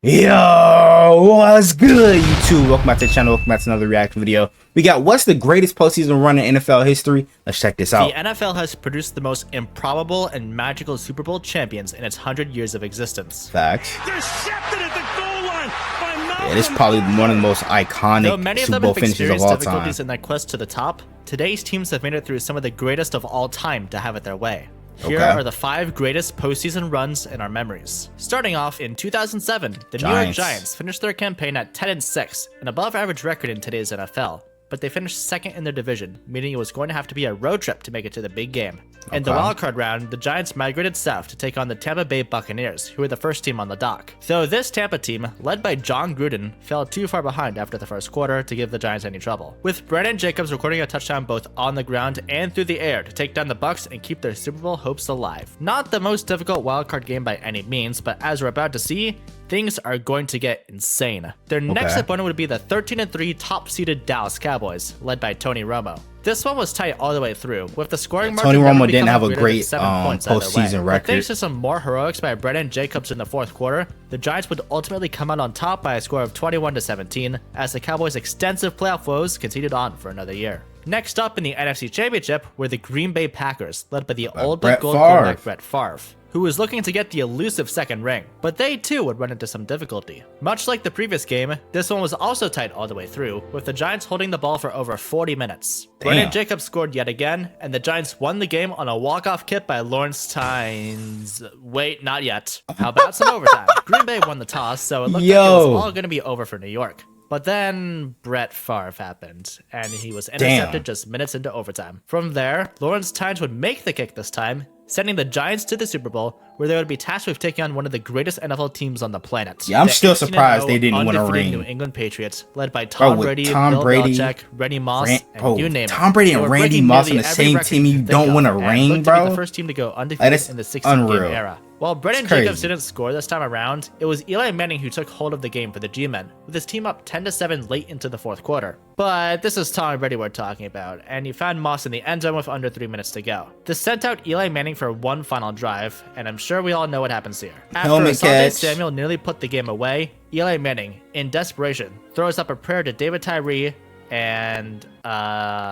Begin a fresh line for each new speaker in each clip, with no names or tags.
Yo, what's good, YouTube? Welcome back to the channel. Welcome back to another reaction video. We got what's the greatest postseason run in NFL history? Let's check this out.
The NFL has produced the most improbable and magical Super Bowl champions in its 100 years of existence.
Facts.
Intercepted at the goal line by Malcolm.
Yeah, this is probably one of the most iconic
Though many of
Super
them
Bowl
have
finishes of
experienced
all
difficulties
time.
in their quest to the top, today's teams have made it through some of the greatest of all time to have it their way. Here are the 5 greatest postseason runs in our memories. Starting off in 2007, the New York Giants finished their campaign at 10-6, an above-average record in today's NFL. But they finished second in their division, meaning it was going to have to be a road trip to make it to the big game. In the wildcard round, the Giants migrated south to take on the Tampa Bay Buccaneers, who were the first team on the dock. Though this Tampa team, led by John Gruden, fell too far behind after the first quarter to give the Giants any trouble, with Brandon Jacobs recording a touchdown both on the ground and through the air to take down the Bucs and keep their Super Bowl hopes alive. Not the most difficult wildcard game by any means, but as we're about to see, things are going to get insane. Their next opponent would be the 13-3 top-seeded Dallas Cowboys, led by Tony Romo. This one was tight all the way through, with the scoring margin
Tony Romo
never
didn't have a
becoming
great
greater than 7 points either
postseason
way.
record.
But thanks to some more heroics by Brandon Jacobs in the fourth quarter, the Giants would ultimately come out on top by a score of 21-17, as the Cowboys' extensive playoff woes continued on for another year. Next up in the NFC Championship were the Green Bay Packers, led by the old but gold quarterback Brett Favre, who was looking to get the elusive second ring, but they too would run into some difficulty. Much like the previous game, this one was also tight all the way through, with the Giants holding the ball for over 40 minutes. Brandon Jacobs scored yet again, and the Giants won the game on a walk-off kick by Lawrence Tynes. Wait, not yet. How about some overtime? Green Bay won the toss, so it looked like it was all going to be over for New York. But then Brett Favre happened, and he was intercepted just minutes into overtime. From there, Lawrence Tynes would make the kick this time, sending the Giants to the Super Bowl, where they would be tasked with taking on one of the greatest NFL teams on the planet.
Yeah, I'm still surprised they didn't win a ring.
New England Patriots, led by Tom Brady, Bill Belichick, Randy Moss, and you name it.
Tom Brady and Randy Moss on the same team, you don't win a ring, bro?
The first team to go undefeated in the 16-game era. While Brandon Jacobs didn't score this time around, it was Eli Manning who took hold of the game for the G-Men, with his team up 10-7 late into the fourth quarter. But this is Tom Brady we're talking about, and he found Moss in the end zone with under 3 minutes to go. This sent out Eli Manning for one final drive, and I'm sure we all know what happens here. After Asante Samuel nearly put the game away, Eli Manning, in desperation, throws up a prayer to David Tyree, and,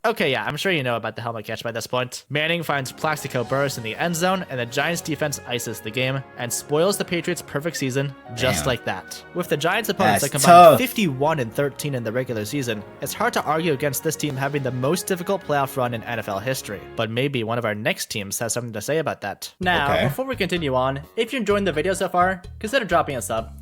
okay, yeah, I'm sure you know about the helmet catch by this point. Manning finds Plaxico Burress in the end zone, and the Giants defense ices the game and spoils the Patriots' perfect season just like that. With the Giants opponents that combined 51-13 in the regular season, it's hard to argue against this team having the most difficult playoff run in NFL history, but maybe one of our next teams has something to say about that. Now, before we continue on, if you're enjoying the video so far, consider dropping a sub.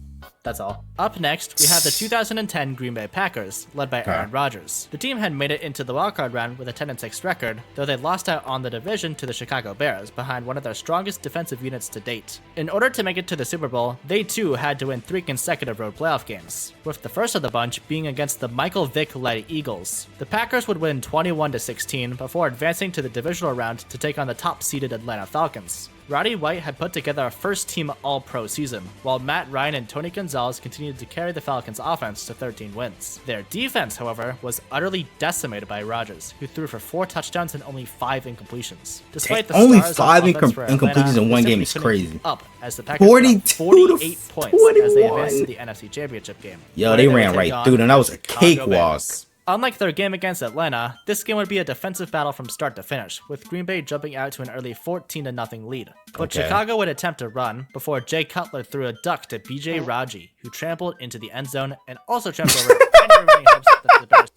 That's all. Up next, we have the 2010 Green Bay Packers, led by Aaron Rodgers. The team had made it into the wildcard round with a 10-6 record, though they lost out on the division to the Chicago Bears behind one of their strongest defensive units to date. In order to make it to the Super Bowl, they too had to win 3 consecutive road playoff games, with the first of the bunch being against the Michael Vick-led Eagles. The Packers would win 21-16 before advancing to the divisional round to take on the top-seeded Atlanta Falcons. Roddy White had put together a first-team All-Pro season, while Matt Ryan and Tony Gonzalez continued to carry the Falcons' offense to 13 wins. Their defense, however, was utterly decimated by Rodgers, who threw for 4 touchdowns and only 5 incompletions. Despite the
only
stars
5
incompletions
in one game is crazy.
Up as the Packers 48 points as they advanced to the NFC Championship game.
Yo, they ran right through them. That was a cakewalk.
Unlike their game against Atlanta, this game would be a defensive battle from start to finish, with Green Bay jumping out to an early 14-0 lead. But Chicago would attempt a run before Jay Cutler threw a duck to B.J. Raji, who trampled into the end zone and also trampled over any remaining hopes that the Bears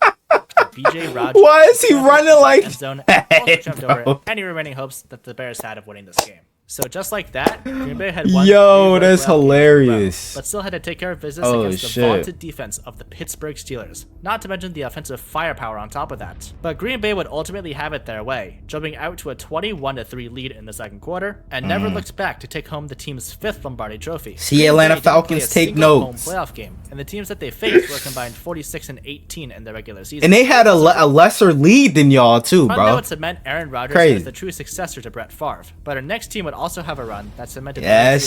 B.J. Raji.
Why is he running like
that? Over any remaining hopes that the Bears had of winning this game. So just like that, Green Bay had won.
Yo, that's hilarious.
But still had to take care of business against the vaunted defense of the Pittsburgh Steelers. Not to mention the offensive firepower on top of that. But Green Bay would ultimately have it their way, jumping out to a 21-3 lead in the second quarter, and never looked back to take home the team's 5th Lombardi Trophy.
See, Atlanta Falcons take notes.
Playoff game, and the teams that they faced were combined 46-18 in the regular season.
And they had a lesser lead than y'all too, bro.
It cement Aaron Rodgers as the true successor to Brett Favre, but our next team would also have a run that cemented in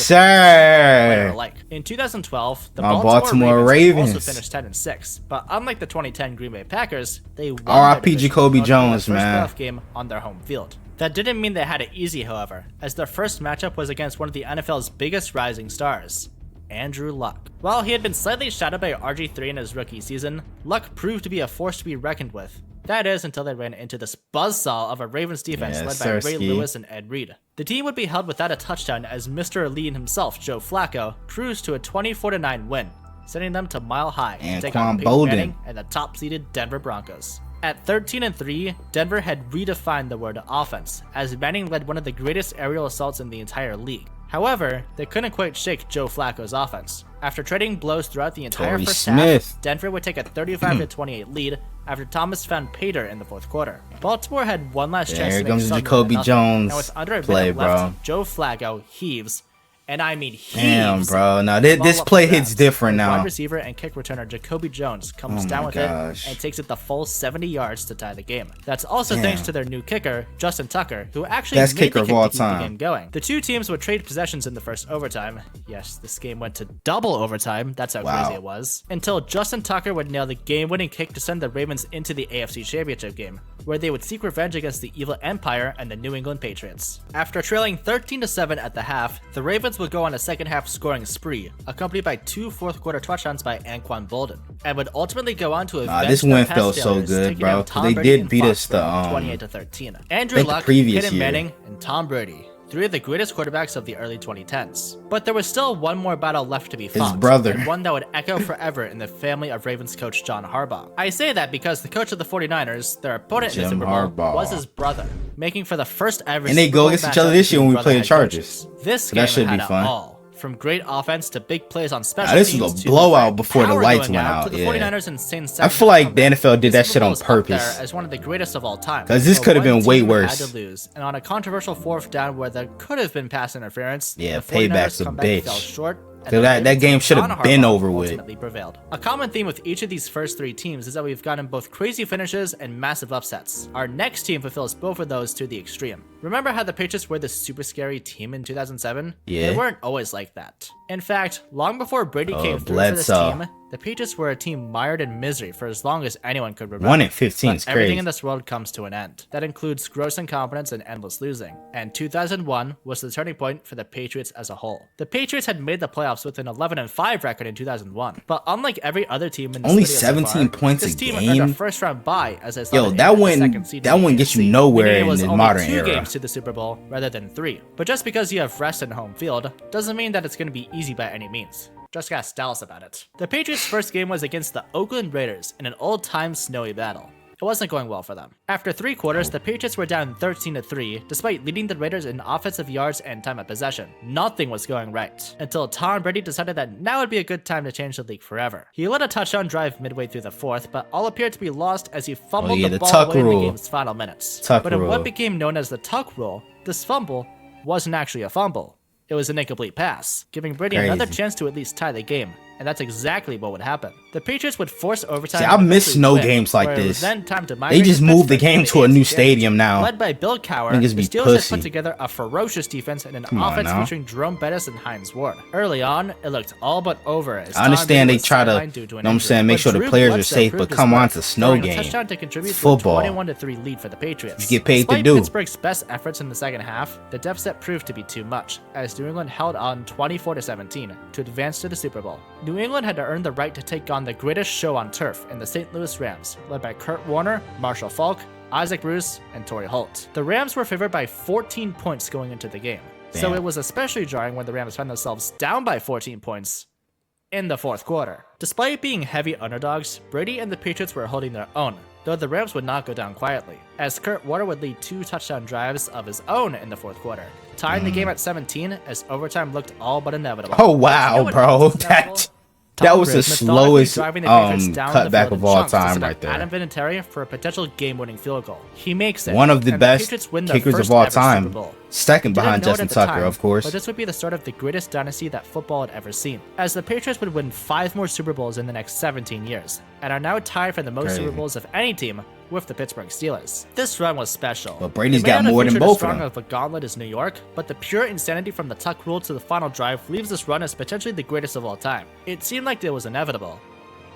2012, the Baltimore Ravens also finished 10-6, but unlike the 2010 Green Bay Packers, they won
R.I.P. Jacoby Jones, man.
Playoff game on their home field. That didn't mean they had it easy, however, as their first matchup was against one of the NFL's biggest rising stars, Andrew Luck. While he had been slightly shadowed by RG3 in his rookie season, Luck proved to be a force to be reckoned with. That is, until they ran into this buzzsaw of a Ravens defense led by Ray Lewis and Ed Reed. The team would be held without a touchdown as Mr. Elite himself, Joe Flacco, cruised to a 24-9 win, sending them to Mile High to take on Peyton Manning and the top-seeded Denver Broncos. At 13-3, Denver had redefined the word offense, as Manning led one of the greatest aerial assaults in the entire league. However, they couldn't quite shake Joe Flacco's offense. After trading blows throughout the entire first half, Denver would take a 35-28 lead after Thomas found Pater in the fourth quarter. Baltimore had one last chance to make something
Jacoby Jones
and with under a minute left, Joe Flacco heaves, and I mean heaves.
Damn, bro. Now this play hits different now.
Wide receiver and kick returner Jacoby Jones comes down with it and takes it the full 70 yards to tie the game. That's also thanks to their new kicker, Justin Tucker, who actually made the kick to keep the game going. The two teams would trade possessions in the first overtime. Yes, this game went to double overtime. That's how crazy it was. Until Justin Tucker would nail the game-winning kick to send the Ravens into the AFC Championship game, where they would seek revenge against the Evil Empire and the New England Patriots. After trailing 13-7 at the half, the Ravens would go on a second half scoring spree, accompanied by two fourth quarter touchdowns by Anquan Bolden, and would ultimately go on to avenge
this win felt so good, bro. They did beat us the
28-13. Andrew Luck, Peyton Manning, and Tom Brady, three of the greatest quarterbacks of the early 2010s. But there was still one more battle left to be fought.
His brother.
And one that would echo forever in the family of Ravens coach John Harbaugh. I say that because the coach of the 49ers, their opponent in the Super Bowl, was his brother, making for the first ever
and they go against each other this year when we play the Chargers.
This game had it all. From great offense to big plays on special
teams.
This
was a blowout before the lights went out.
The 49ers insane
I feel like the NFL did that shit on purpose.
As one of the greatest of all time.
Because this could have been way worse.
Had to lose, and on a controversial fourth down where there could have been pass interference,
yeah,
the
payback's a bitch.
Fell short.
So that game should have been over with.
Prevailed. A common theme with each of these first three teams is that we've gotten both crazy finishes and massive upsets. Our next team fulfills both of those to the extreme. Remember how the Patriots were this super scary team in 2007?
Yeah.
They weren't always like that. In fact, long before Brady came through for this team, the Patriots were a team mired in misery for as long as anyone could remember.
1-15 is crazy.
Everything in this world comes to an end. That includes gross incompetence and endless losing. And 2001 was the turning point for the Patriots as a whole. The Patriots had made the playoffs with an 11-5 record in 2001, but unlike every other team in the
only 17 points
this
a
team
game.
Earned a first-round bye as I
that one gets you nowhere in the modern era.
2 games to the Super Bowl rather than 3. But just because you have rest and home field doesn't mean that it's going to be easy by any means. Just ask Dallas about it. The Patriots' first game was against the Oakland Raiders in an old-time snowy battle. It wasn't going well for them. After 3 quarters, the Patriots were down 13-3, despite leading the Raiders in offensive yards and time of possession. Nothing was going right, until Tom Brady decided that now would be a good time to change the league forever. He led a touchdown drive midway through the fourth, but all appeared to be lost as he fumbled the ball away in the game's final minutes. But in what became known as the Tuck rule, this fumble wasn't actually a fumble. It was an incomplete pass, giving Brady another chance to at least tie the game, and that's exactly what would happen. The Patriots would force overtime.
See, I miss no games like this. They just moved the game to a new stadium now.
Led by Bill Cowher, the Steelers had put together a ferocious defense and an offense featuring Jerome Bettis and Hines Ward. Early on, it looked all but over. As
I understand they try to, make sure the players are safe, but come on, it's a snow game.
Touchdown to contribute
it's football.
To a 21-3 lead for the Patriots.
You get paid
Despite
to do.
Pittsburgh's best efforts in the second half, the deficit proved to be too much, as New England held on 24-17 to advance to the Super Bowl. New England had to earn the right to take on the greatest show on turf in the St. Louis Rams, led by Kurt Warner, Marshall Faulk, Isaac Bruce, and Torrey Holt. The Rams were favored by 14 points going into the game, so it was especially jarring when the Rams found themselves down by 14 points in the fourth quarter. Despite being heavy underdogs, Brady and the Patriots were holding their own, though the Rams would not go down quietly, as Kurt Warner would lead 2 touchdown drives of his own in the fourth quarter, tying the game at 17 as overtime looked all but inevitable.
Oh wow, bro, that was the slowest cutback of all time right there.
Adam Vinatieri for a potential game-winning field goal. He makes it.
One of the best kickers of all time. Second behind Justin Tucker, of course.
But this would be the start of the greatest dynasty that football had ever seen, as the Patriots would win 5 more Super Bowls in the next 17 years, and are now tied for the most Super Bowls of any team with the Pittsburgh Steelers. This run was special.
But Brady's got more than both of them.
Of a gauntlet is New York, but the pure insanity from the Tuck rule to the final drive leaves this run as potentially the greatest of all time. It seemed like it was inevitable.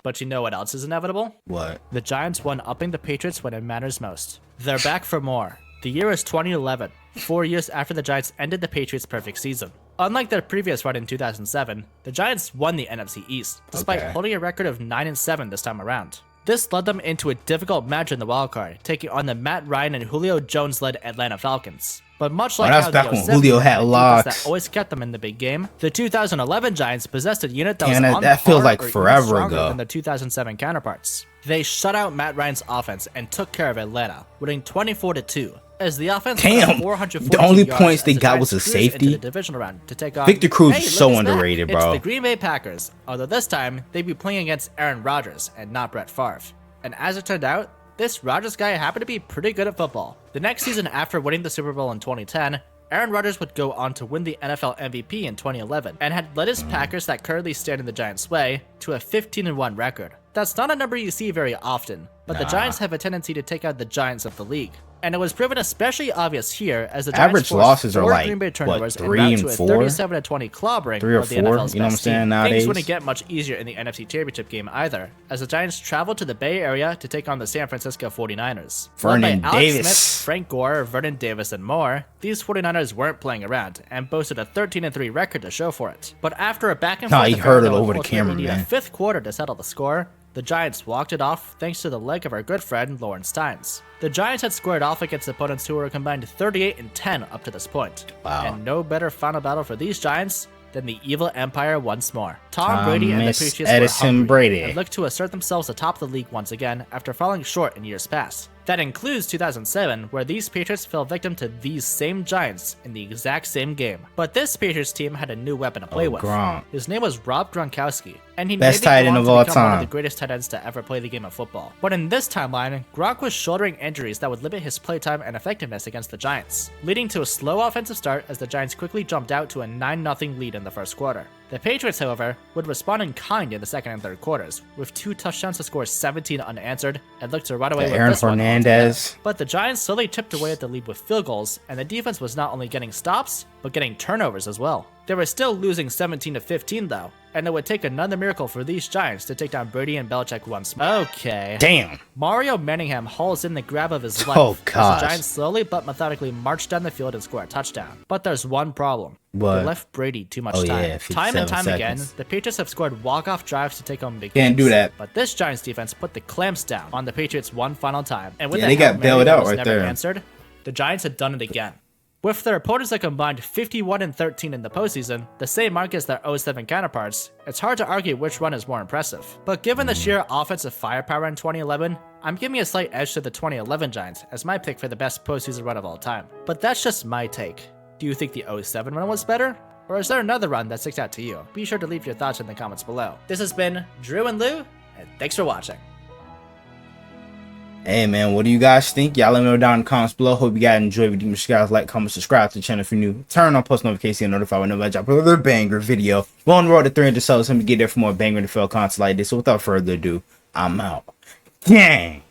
But you know what else is inevitable?
What?
The Giants one-upping the Patriots when it matters most. They're back for more. The year is 2011, 4 years after the Giants ended the Patriots' perfect season. Unlike their previous run in 2007, the Giants won the NFC East, despite holding a record of 9-7 this time around. This led them into a difficult match in the wildcard, taking on the Matt Ryan and Julio Jones-led Atlanta Falcons. But much like how the 07
Julio had locks
that always kept them in the big game, the 2011 Giants possessed a unit that was on
that feels like
par or
forever
even stronger
ago
than the 2007 counterparts. They shut out Matt Ryan's offense and took care of Atlanta, winning 24-2. As the offense
the only points they got was a safety.
The divisional round to take on,
Victor Cruz is so underrated, bro.
It's the Green Bay Packers, although this time they'd be playing against Aaron Rodgers and not Brett Favre. And as it turned out, this Rodgers guy happened to be pretty good at football. The next season after winning the Super Bowl in 2010, Aaron Rodgers would go on to win the NFL MVP in 2011 and had led his Packers that currently stand in the Giants' way to a 15-1 record. That's not a number you see very often, but the Giants have a tendency to take out the Giants of the league. And it was proven especially obvious here as the Giants
average losses are like,
Green Bay turnovers
what, 3 and 4?
37-20 clobbering
3 or
of the
4,
NFL's
you know what I'm
best
saying,
team.
nowadays?
Things wouldn't get much easier in the NFC Championship game either, as the Giants traveled to the Bay Area to take on the San Francisco 49ers.
Vernon Davis,
Smith, Frank Gore, Vernon Davis, and more, these 49ers weren't playing around and boasted a 13-3 record to show for it. But after a back and forth,
he heard it over the camera,
a
man.
fifth quarter to settle the score, the Giants walked it off thanks to the leg of our good friend Lawrence Tynes. The Giants had squared off against opponents who were a combined 38-10 up to this point.
Wow.
And no better final battle for these Giants than the evil empire once more. Tom Brady and the Patriots were hungry and looked to assert themselves atop the league once again after falling short in years past. That includes 2007, where these Patriots fell victim to these same Giants in the exact same game. But this Patriots team had a new weapon to play with.
Gronk.
His name was Rob Gronkowski, and he
best
made
tight
it
end
go on
of
to
all
become one of
time.
the greatest tight ends to ever play the game of football. But in this timeline, Gronk was shouldering injuries that would limit his playtime and effectiveness against the Giants, leading to a slow offensive start as the Giants quickly jumped out to a 9-0 lead in the first quarter. The Patriots, however, would respond in kind in the second and third quarters, with 2 touchdowns to score 17 unanswered, and looked to run away with
Aaron
this one
Hernandez.
altogether. But the Giants slowly chipped away at the lead with field goals, and the defense was not only getting stops, but getting turnovers as well. They were still losing 17-15 though, and it would take another miracle for these Giants to take down Brady and Belichick once more. Okay.
Damn.
Mario Manningham hauls in the grab of his life
Oh,
as
gosh.
the Giants slowly but methodically march down the field and score a touchdown. But there's one problem.
What?
They left Brady too much
Oh,
time.
yeah,
Time and
57
time again,
seconds.
the Patriots have scored walk-off drives to take home big
Can't
games.
do that.
But this Giants defense put the clamps down on the Patriots one final time. And with
Yeah,
the
they got
Hail
bailed
Mary that
out
was
right
never
there.
answered, the Giants had done it again. With their opponents that combined 51-13 in the postseason, the same mark as their 07 counterparts, it's hard to argue which run is more impressive. But given the sheer offensive firepower in 2011, I'm giving a slight edge to the 2011 Giants as my pick for the best postseason run of all time. But that's just my take. Do you think the 07 run was better? Or is there another run that sticks out to you? Be sure to leave your thoughts in the comments below. This has been Drew and Lou, and thanks for watching.
Hey man, what do you guys think? Y'all let me know down in the comments below. Hope you guys enjoyed the video. Make sure you guys like, comment, subscribe to the channel if you're new. Turn on post notifications and notify whenever I drop another banger video. We're on the road to 300 subs. Let me get there for more banger NFL content like this. So without further ado, I'm out. Gang!